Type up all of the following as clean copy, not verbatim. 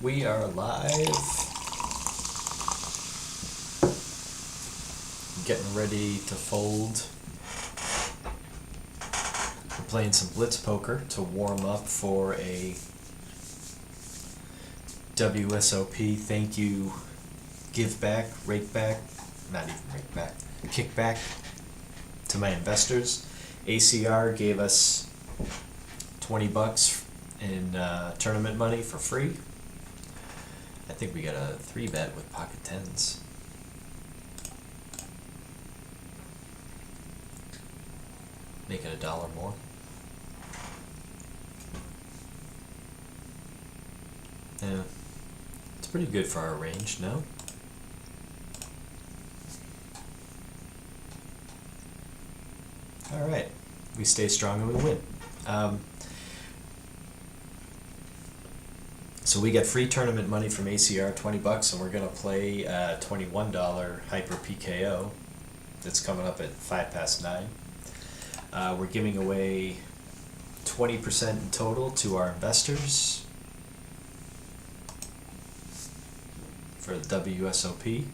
We are live. Getting ready to fold. We're playing some blitz poker to warm up for a WSOP thank you give back, rake back, not even rake back, kickback to my investors. ACR gave us $20 in tournament money for free. I think we got a 3-bet with pocket tens. Making $1 more. Yeah, it's pretty good for our range, no? Alright, we stay strong and we win. So we get free tournament money from ACR, $20, and we're going to play $21 Hyper PKO that's coming up at 9:05. We're giving away 20% in total to our investors for the WSOP.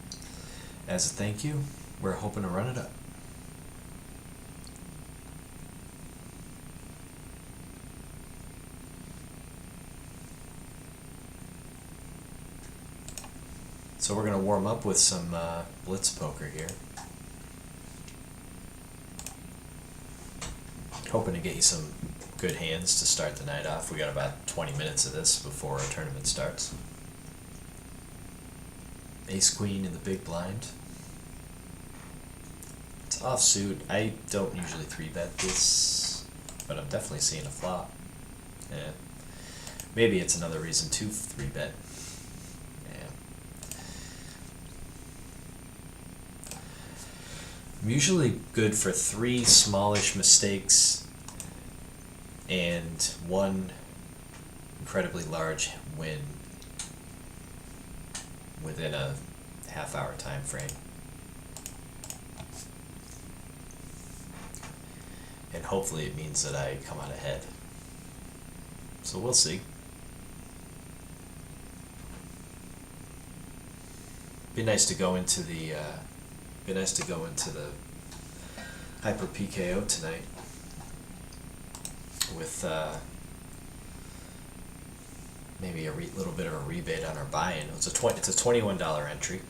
As a thank you, we're hoping to run it up. So we're going to warm up with some blitz poker here. Hoping to get you some good hands to start the night off. We got about 20 minutes of this before our tournament starts. Ace Queen in the big blind. It's offsuit. I don't usually 3-bet this, but I'm definitely seeing a flop. Yeah. Maybe it's another reason to 3-bet. I'm usually good for 3 smallish mistakes and 1 incredibly large win within a half-hour time frame. And hopefully it means that I come out ahead. So we'll see. Be nice to go into the Hyper PKO tonight with maybe a little bit of a rebate on our buy-in. It's a $21 entry.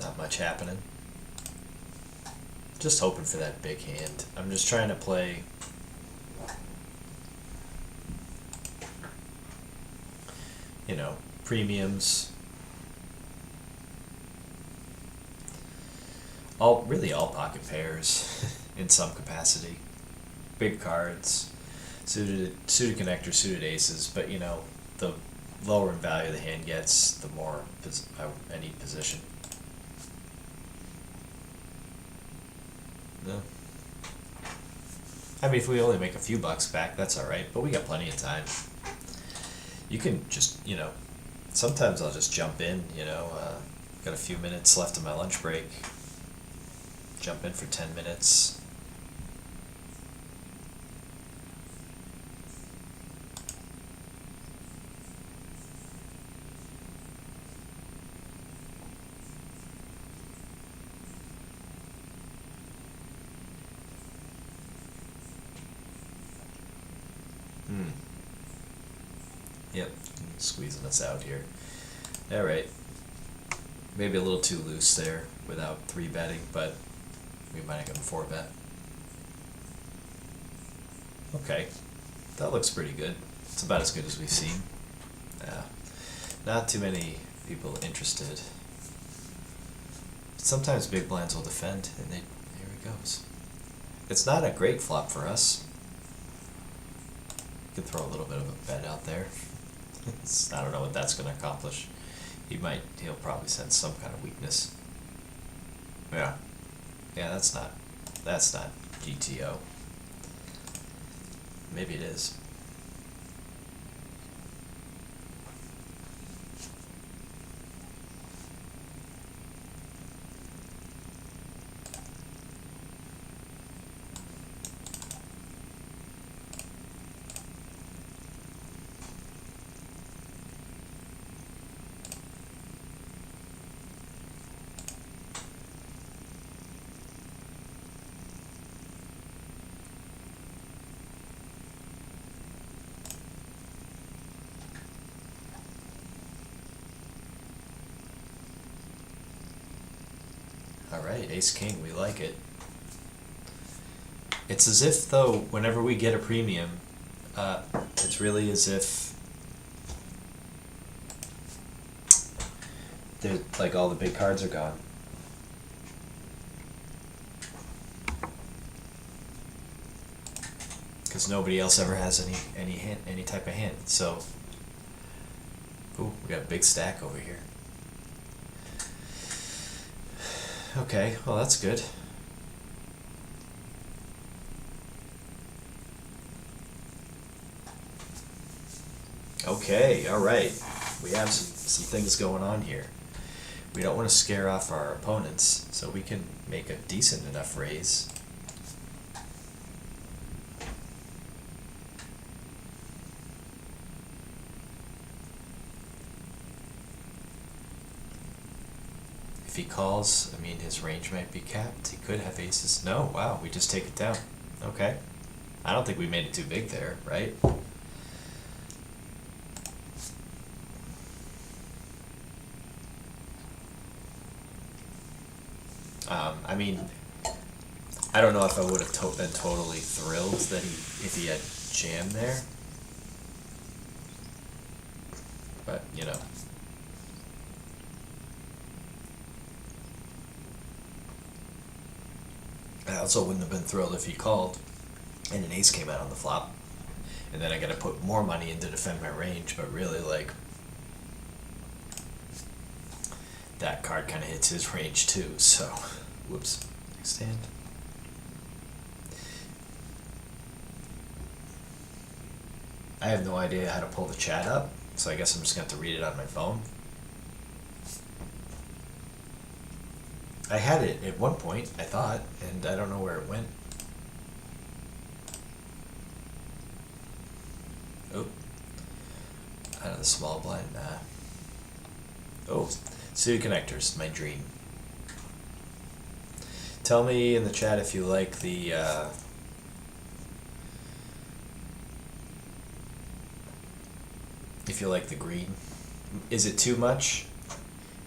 Not much happening. Just hoping for that big hand. I'm just trying to play premiums. Really all pocket pairs in some capacity. Big cards, suited connectors, suited aces, but the lower in value the hand gets, the more I need position. No. I mean, if we only make a few bucks back, that's alright, but we got plenty of time. You can just, sometimes I'll just jump in, got a few minutes left of my lunch break. Jump in for 10 minutes. Yep, squeezing us out here. Alright. Maybe a little too loose there without 3-betting, but we might have given 4-bet. Okay. That looks pretty good. It's about as good as we've seen. Yeah. Not too many people interested. Sometimes big blinds will defend, and here it goes. It's not a great flop for us. Could throw a little bit of a bet out there. I don't know what that's going to accomplish. He'll probably sense some kind of weakness. Yeah. Yeah, that's not GTO. Maybe it is. Alright, ace-king, we like it. It's as if, though, whenever we get a premium, it's really as if like all the big cards are gone. Because nobody else ever has any type of hand. So, ooh, we got a big stack over here. Okay, well that's good. Okay, alright. We have some things going on here. We don't want to scare off our opponents, so we can make a decent enough raise. If he calls, I mean, his range might be capped. He could have aces. No, wow, we just take it down. Okay. I don't think we made it too big there, right? I mean, I don't know if I would have been totally thrilled that if he had jam there. But, you know. I also wouldn't have been thrilled if he called and an ace came out on the flop. And then I gotta put more money in to defend my range, but really, like, that card kind of hits his range too, so, whoops, next hand. I have no idea how to pull the chat up, so I guess I'm just gonna have to read it on my phone. I had it at one point, I thought, and I don't know where it went. Oh. Out of the small blind, nah. Oh, suited connectors, my dream. Tell me in the chat if you like the, green. Is it too much?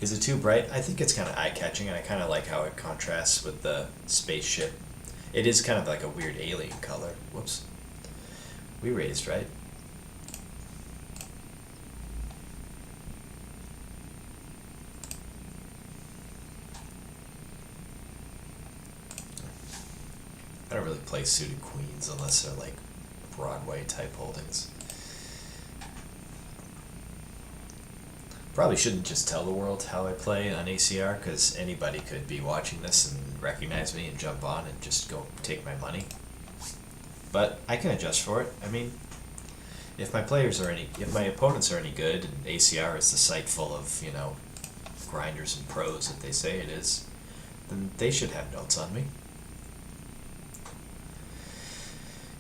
Is it too bright? I think it's kind of eye-catching, and I kind of like how it contrasts with the spaceship. It is kind of like a weird alien color. Whoops. We raised, right? I don't really play suited queens unless they're like Broadway type holdings. Probably shouldn't just tell the world how I play on ACR, because anybody could be watching this and recognize me and jump on and just go take my money. But I can adjust for it. I mean, if my opponents are any good, and ACR is the site full of, you know, grinders and pros that they say it is, then they should have notes on me.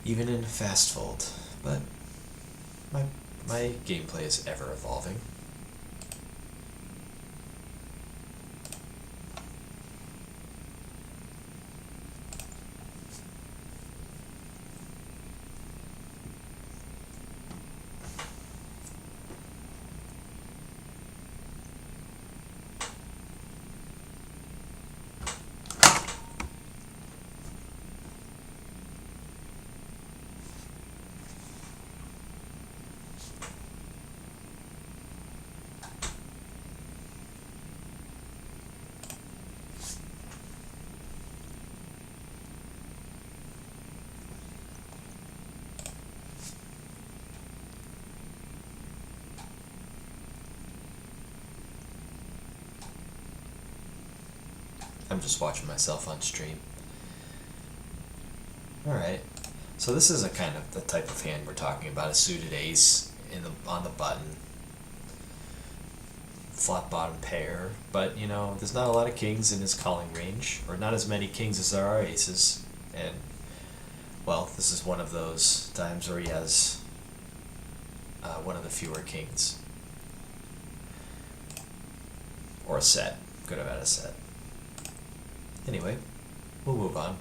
Even in fast fold. But my gameplay is ever evolving. I'm just watching myself on stream. Alright. So this is a kind of the type of hand we're talking about, a suited ace on the button. Flat bottom pair, but you know, there's not a lot of kings in his calling range, or not as many kings as there are aces, and well, this is one of those times where he has one of the fewer kings. Or a set. Could have had a set. Anyway, we'll move on.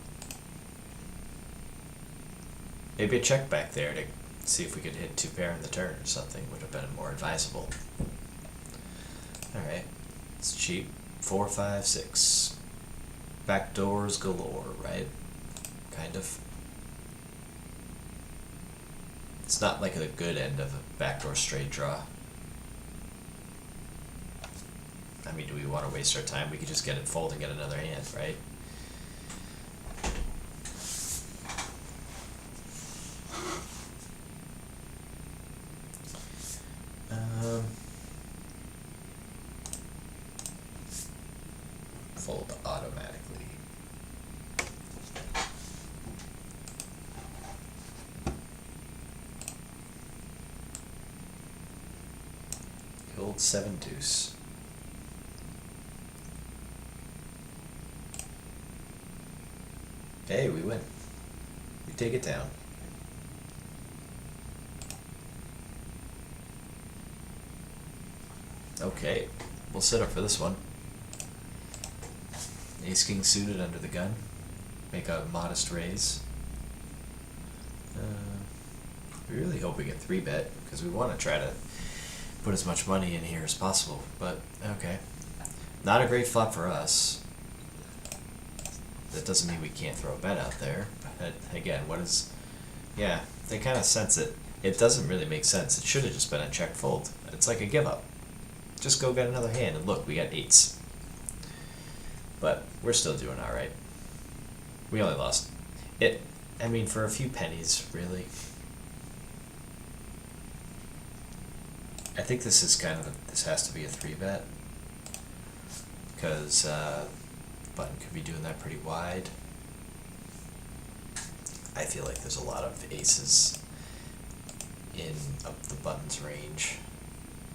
Maybe a check back there to see if we could hit 2 pair in the turn or something. Would have been more advisable. Alright. It's cheap. 4, 5, 6. Backdoors galore, right? Kind of. It's not like the good end of a backdoor straight draw. I mean, do we want to waste our time? We could just get it fold and get another hand, right? Fold automatically. The old 7 deuce. Hey, we win. We take it down. Okay, we'll set up for this one. Ace king suited under the gun. Make a modest raise. We really hope we get 3-bet, because we want to try to put as much money in here as possible, but okay. Not a great flop for us. That doesn't mean we can't throw a bet out there. But again, what is... Yeah, they kind of sense it. It doesn't really make sense. It should have just been a check fold. It's like a give up. Just go get another hand, and look, we got 8s. But we're still doing alright. We only lost it. I mean, for a few pennies, really. I think this is kind of this has to be a 3-bet, because button could be doing that pretty wide. I feel like there's a lot of aces in the button's range.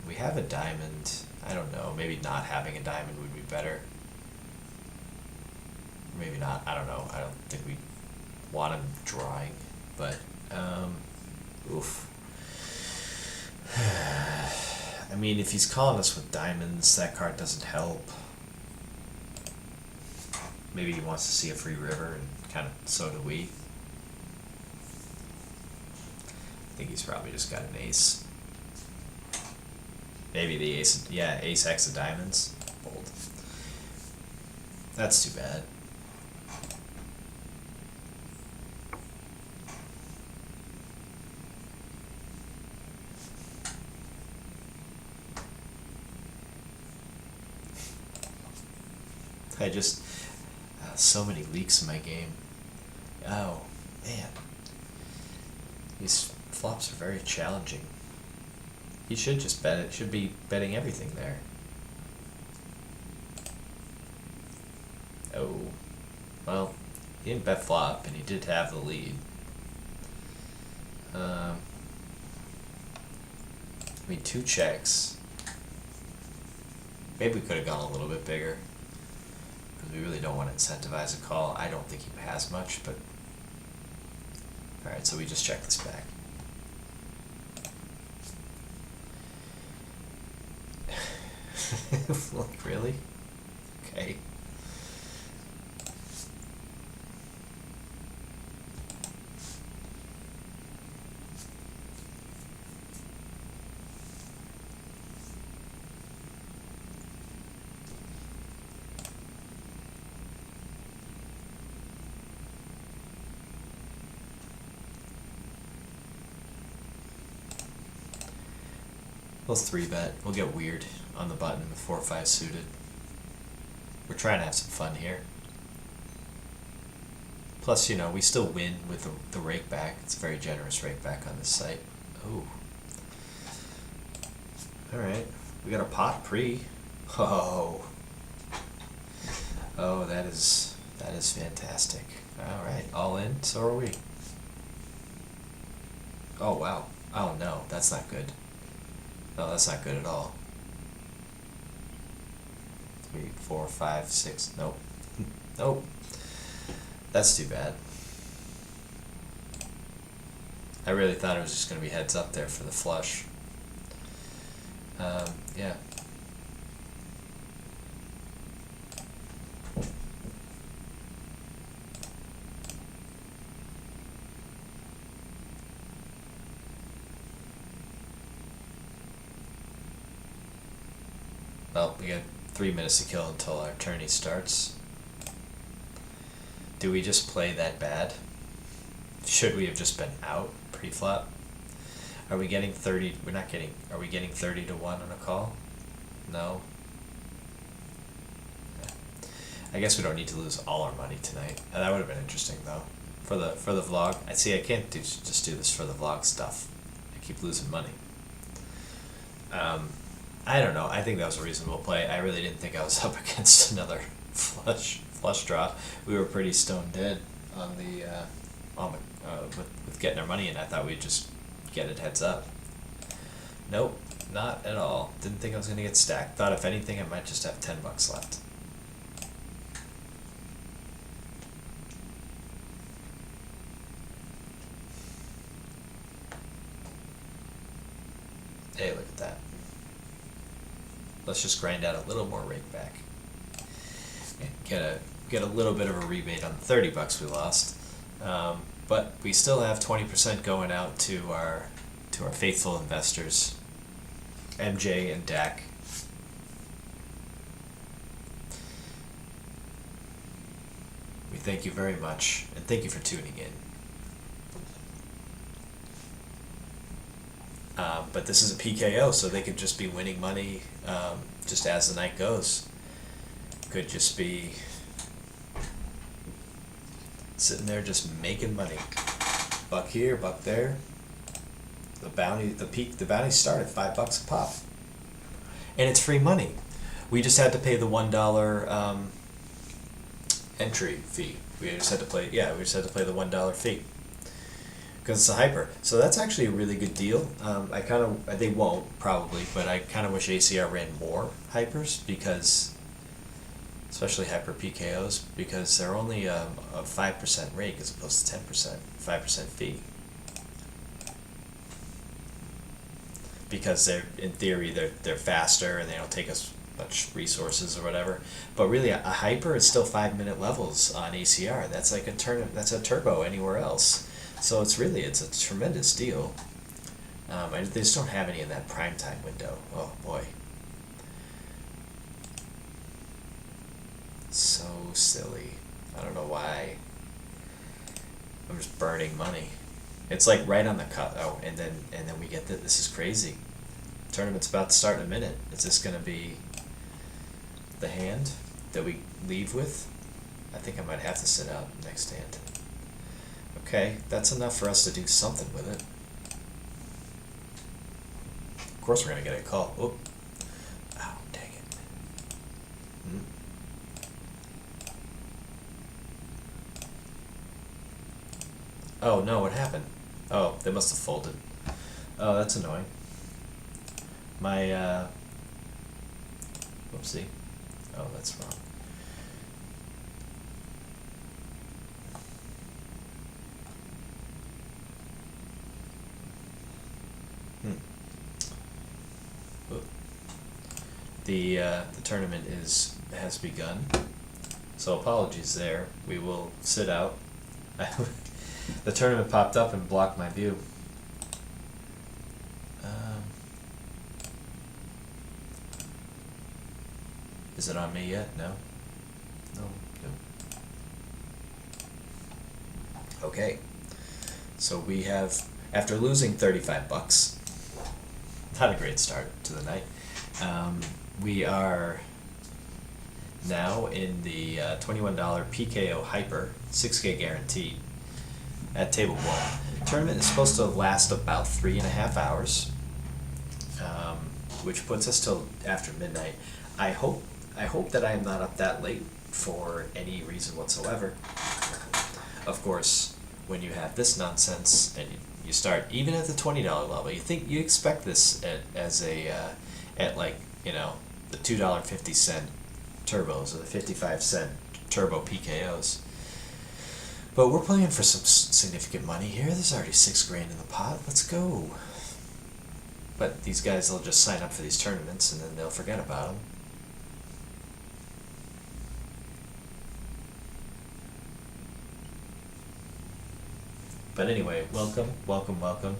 We have a diamond. I don't know. Maybe not having a diamond would be better. Maybe not. I don't know. I don't think we want him drawing, but oof. I mean, if he's calling us with diamonds, that card doesn't help. Maybe he wants to see a free river, and kind of so do we. I think he's probably just got an ace. Maybe the ace, yeah, ace X of diamonds. Bold. That's too bad. I just, so many leaks in my game. Oh, man. These flops are very challenging. He should just bet it, should be betting everything there. Oh, well, he didn't bet flop, and he did have the lead. I mean, 2 checks. Maybe we could have gone a little bit bigger, because we really don't want to incentivize a call. I don't think he has much, but... Alright, so we just check this back. Like, really? Okay. We'll 3-bet. We'll get weird on the button with 4 or 5 suited. We're trying to have some fun here. Plus, you know, we still win with the rake back. It's a very generous rake back on this site. Oh. Alright. We got a pot pre. Oh. Oh, that is fantastic. All right, all in. So are we. Oh wow. Oh no, that's not good. No, that's not good at all. 3, 4, 5, 6. Nope. Nope. That's too bad. I really thought it was just going to be heads up there for the flush. Yeah. Well, we got 3 minutes to kill until our tourney starts. Do we just play that bad? Should we have just been out pre-flop? Are we getting 30? We're not getting. Are we getting 30 to 1 on a call? No. I guess we don't need to lose all our money tonight. That would have been interesting though. For the vlog. I see. I can't just do this for the vlog stuff. I keep losing money. I don't know. I think that was a reasonable play. I really didn't think I was up against another flush draw. We were pretty stone dead on the with getting our money in. I thought we'd just get it heads up. Nope, not at all. Didn't think I was gonna get stacked. Thought if anything I might just have $10 left. Hey, look at that. Let's just grind out a little more rake back and get a little bit of a rebate on the $30 we lost. But we still have 20% going out to our faithful investors, MJ and Dak. We thank you very much, and thank you for tuning in. But this is a PKO, so they could just be winning money just as the night goes. Could just be sitting there just making money. Buck here, buck there. The bounties start at $5 a pop, and it's free money. We just had to pay the $1 entry fee. We just had to play. Yeah, we just had to play the $1 fee because it's a hyper. So that's actually a really good deal. They won't probably, but I kind of wish ACR ran more hypers because, especially hyper PKOs, because they're only a 5% rake as opposed to 10%, 5% fee. Because they're, in theory, they're faster and they don't take us much resources or whatever. But really, a hyper is still 5-minute levels on ACR. That's like that's a turbo anywhere else. So it's a tremendous deal. They just don't have any in that prime time window. Oh boy. So silly. I don't know why. I'm just burning money. It's like right on the cut. Oh, and then we get that. This is crazy. Tournament's about to start in a minute. Is this gonna be the hand that we leave with? I think I might have to sit out next hand. Okay, that's enough for us to do something with it. Of course we're gonna get a call. Oh, dang it. Oh no, what happened? Oh, they must have folded. Oh, that's annoying. My, whoopsie. Oh, that's wrong. The tournament has begun, so apologies there. We will sit out. The tournament popped up and blocked my view. Is it on me yet? No. No. Okay. So we have, after losing $35, not a great start to the night. We are now in the $21 PKO Hyper, 6K guaranteed at table 1. Tournament is supposed to last about 3.5 hours, which puts us till after midnight. I hope that I am not up that late for any reason whatsoever. Of course, when you have this nonsense and you start even at the $20 level, you expect this at like, you know, the $2.50 turbos or the 55-cent turbo PKOs. But we're playing for some significant money here. There's already $6,000 in the pot. Let's go. But these guys will just sign up for these tournaments and then they'll forget about them. But anyway, welcome, welcome, welcome.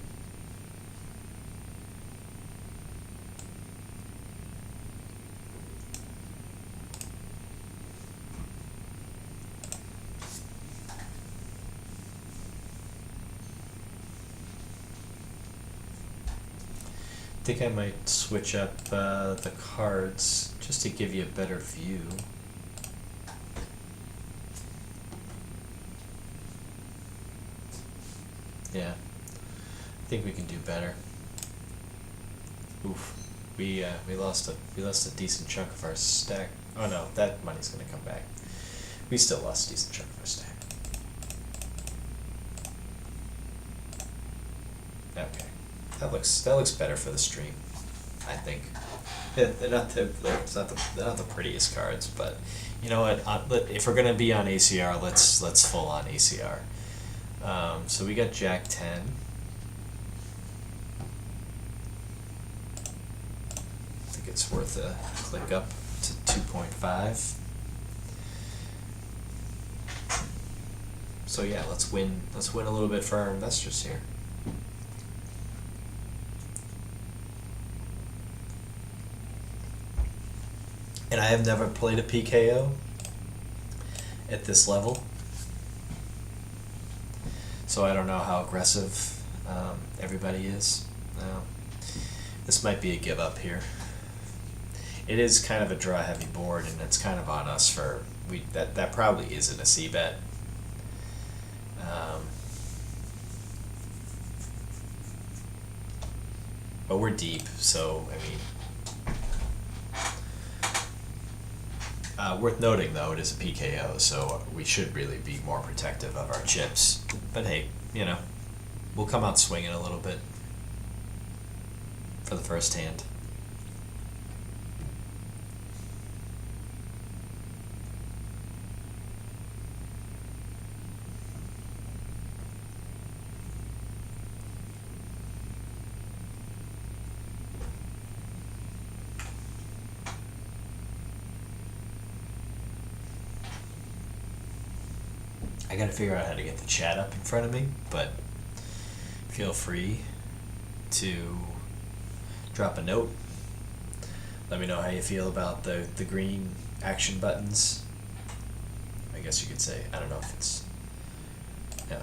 I think I might switch up the cards just to give you a better view. Yeah, I think we can do better. Oof, we lost a decent chunk of our stack. Oh no, that money's gonna come back. We still lost a decent chunk of our stack. Okay. That looks better for the stream, I think. They're not the prettiest cards, but you know what? If we're gonna be on ACR, let's full on ACR. So we got Jack 10. I think it's worth a click up to 2.5. So yeah, let's win a little bit for our investors here. And I have never played a PKO at this level, so I don't know how aggressive everybody is. This might be a give up here. It is kind of a draw heavy board, and it's kind of on us for that probably isn't a C bet. But we're deep, so I mean. Worth noting, though, it is a PKO, so we should really be more protective of our chips. But hey, you know, we'll come out swinging a little bit for the first hand. I gotta figure out how to get the chat up in front of me, but feel free to drop a note. Let me know how you feel about the green action buttons. I guess you could say, I don't know if it's, yeah.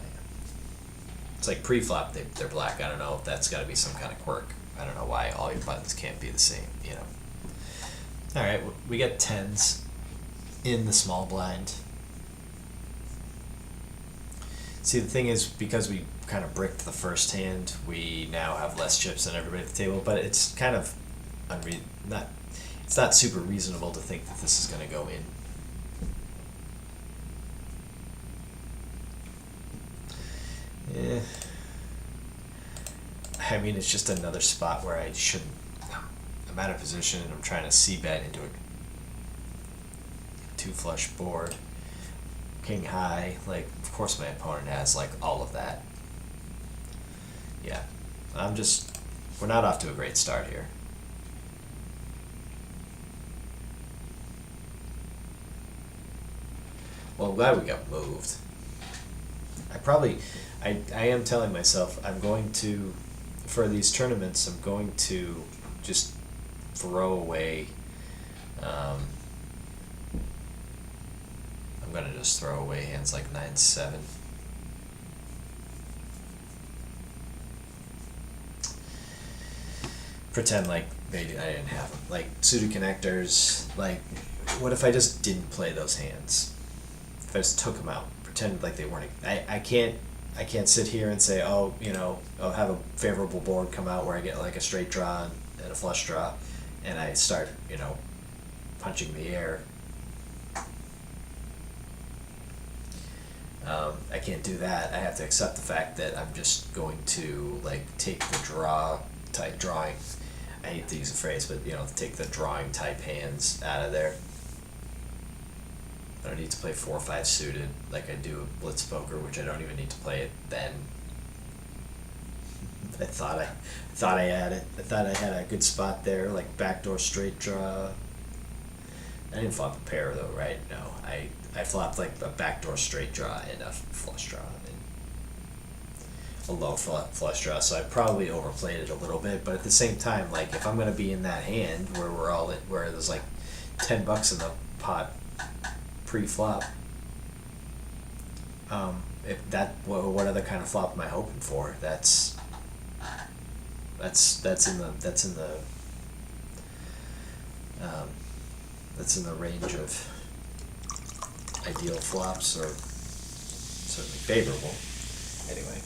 It's like pre-flop, they're black. I don't know if that's gotta be some kind of quirk. I don't know why all your buttons can't be the same, you know. Alright, we got 10s in the small blind. See, the thing is, because we kind of bricked the first hand, we now have less chips than everybody at the table, but it's kind of it's not super reasonable to think that this is going to go in. Yeah. I mean, it's just another spot where I shouldn't. I'm out of position and I'm trying to c-bet into a 2-flush board. King high, like, of course my opponent has, like, all of that. Yeah. We're not off to a great start here. Well, I'm glad we got moved. I am telling myself I'm going to, for these tournaments, I'm going to just throw away, I'm going to just throw away hands like 9-7. Pretend like maybe I didn't have them. Like suited connectors, like what if I just didn't play those hands? If I just took them out, pretend like they weren't. I can't sit here and say, oh, you know, I'll have a favorable board come out where I get like a straight draw and a flush draw, and I start, you know, punching the air. I can't do that. I have to accept the fact that I'm just going to like take the draw type drawing. I hate to use the phrase, but take the drawing type hands out of there. I don't need to play 4 or 5 suited like I do with blitz poker, which I don't even need to play it then. I thought I had it. I thought I had a good spot there, like backdoor straight draw. I didn't flop a pair though, right? No, I flopped like a backdoor straight draw and a flush draw and a low flush draw. So I probably overplayed it a little bit, but at the same time, like if I'm gonna be in that hand where where there's like $10 in the pot pre-flop, if that what other kind of flop am I hoping for? That's in the range of ideal flops, or certainly favorable. Anyway.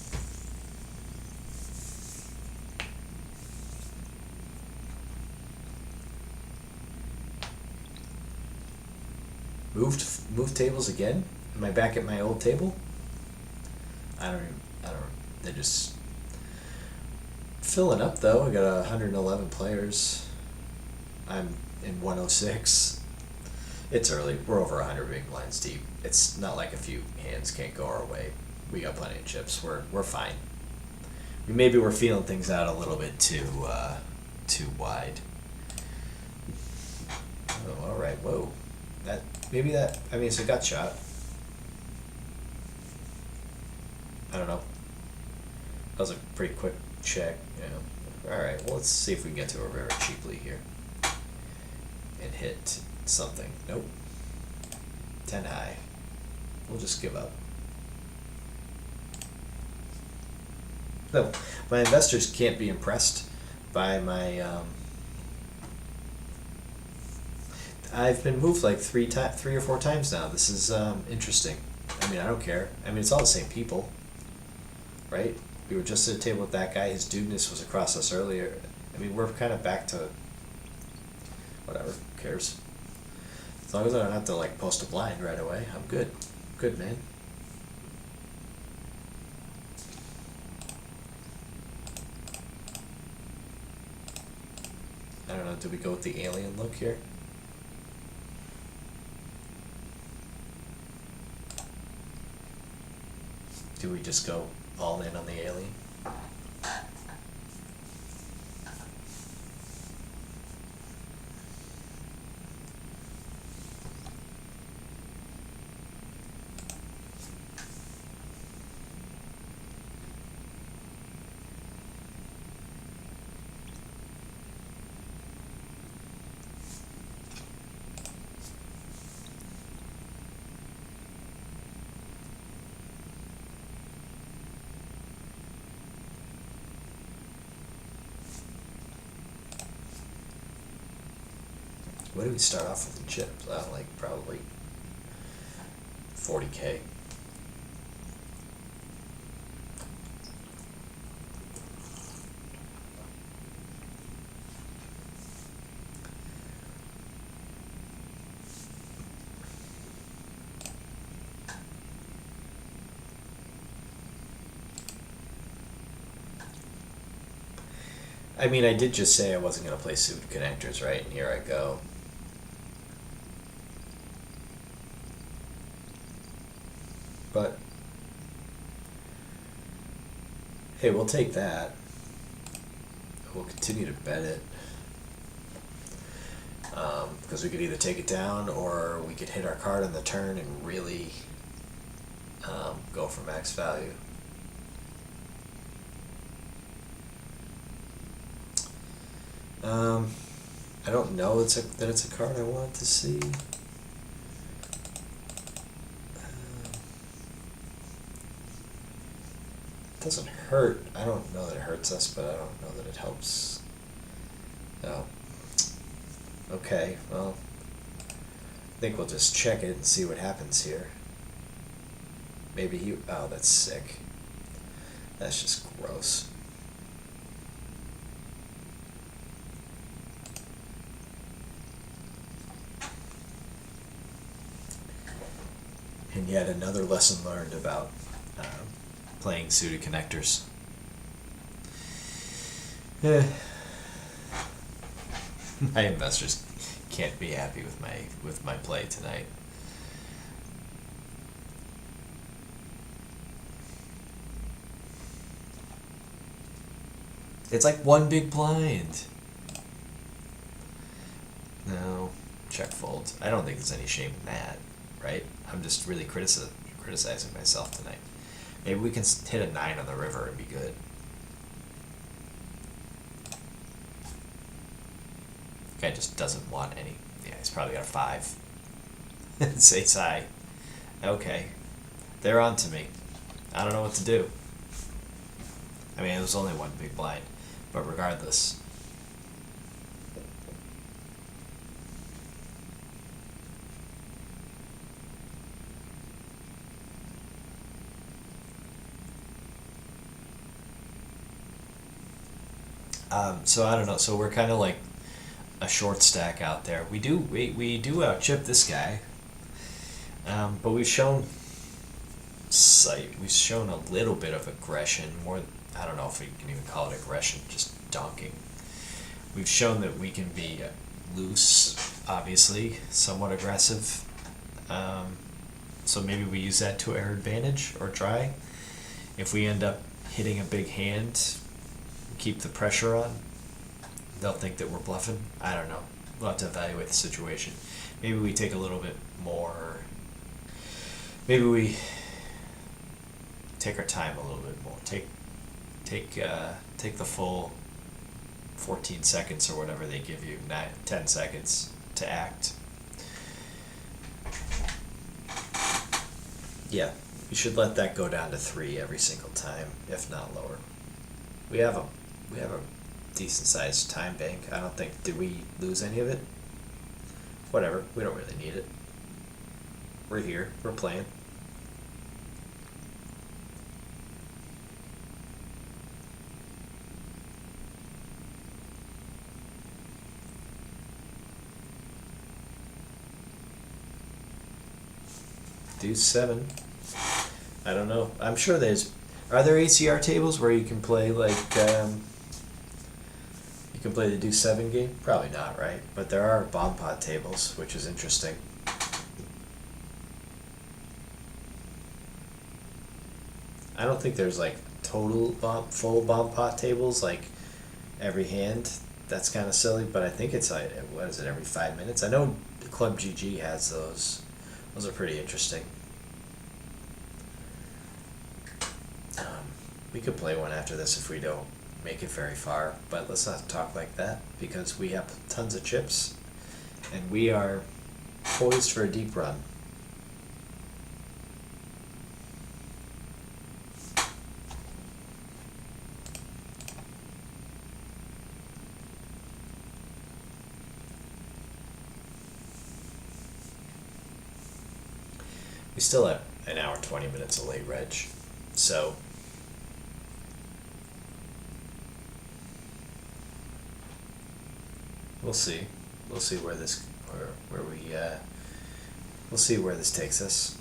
Moved tables again? Am I back at my old table? They're just filling up though. I got 111 players. I'm in 106. It's early. We're over 100 big blinds deep. It's not like a few hands can't go our way. We got plenty of chips. We're fine. Maybe we're feeling things out a little bit too wide. Oh, all right. Whoa. It's a gut shot. I don't know. That was a pretty quick check. All right. Well, let's see if we can get to a river cheaply here and hit something. Nope. 10 high. We'll just give up. No, my investors can't be impressed by my. I've been moved like 3 or 4 times now. This is interesting. I don't care. It's all the same people, right? We were just at a table with that guy. His dudeness was across us earlier. We're kind of back to whatever. Who cares? As long as I don't have to like post a blind right away, I'm good. Good, man. I don't know. Do we go with the alien look here? Do we just go all in on the alien? What do we start off with in chips? Like probably 40K. I did just say I wasn't going to play suited connectors, right? And here I go. But, hey, we'll take that. We'll continue to bet it. Because we could either take it down or we could hit our card on the turn and really go for max value. I don't know that it's a card I want to see. It doesn't hurt. I don't know that it hurts us, but I don't know that it helps. No. Okay, well, I think we'll just check it and see what happens here. Maybe he... Oh, that's sick. That's just gross. And yet another lesson learned about playing suited connectors. My investors can't be happy with my play tonight. It's like one big blind. No, check fold. I don't think there's any shame in that, right? I'm just really criticizing myself tonight. Maybe we can hit a 9 on the river and be good. Guy just doesn't want any. Yeah, he's probably got a 5. Say high. Okay. They're on to me. I don't know what to do. I mean, it was only one big blind. But regardless. So I don't know. So we're kind of like a short stack out there. We do outchip this guy, but we've shown We've shown a little bit of aggression. More, I don't know if we can even call it aggression. Just donking. We've shown that we can be loose, obviously, somewhat aggressive. So maybe we use that to our advantage or try. If we end up hitting a big hand, keep the pressure on, they'll think that we're bluffing. I don't know. We'll have to evaluate the situation. Maybe we take a little bit more. Maybe we take our time a little bit more. Take the full 14 seconds or whatever they give you, 10 seconds to act. Yeah, you should let that go down to 3 every single time, if not lower. We have a decent sized time bank. I don't think, did we lose any of it? Whatever, we don't really need it. We're here, we're playing. Deuce 7. I don't know. I'm sure are there ACR tables where you can play like, you can play the Deuce 7 game? Probably not, right? But there are bomb pot tables, which is interesting. I don't think there's like full bomb pot tables like every hand. That's kind of silly, but I think it's like, what is it, every 5 minutes? I know Club GG has those. Those are pretty interesting. We could play one after this if we don't make it very far, but let's not talk like that because we have tons of chips and we are poised for a deep run. We still have an hour 20 minutes of late reg, so we'll see. We'll see where this we'll see where this takes us.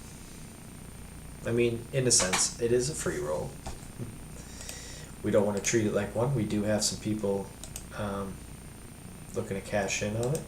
I mean, in a sense, it is a free roll. We don't want to treat it like one. We do have some people looking to cash in on it.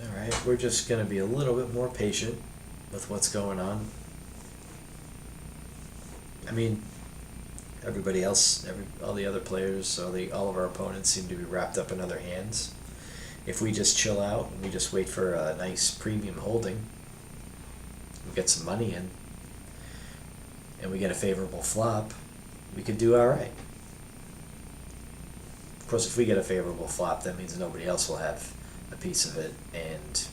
Alright, we're just going to be a little bit more patient with what's going on. I mean, everybody else, all the other players, all of our opponents seem to be wrapped up in other hands. If we just chill out and we just wait for a nice premium holding, we get some money in, and we get a favorable flop, we could do alright. Of course, if we get a favorable flop, that means nobody else will have a piece of it, and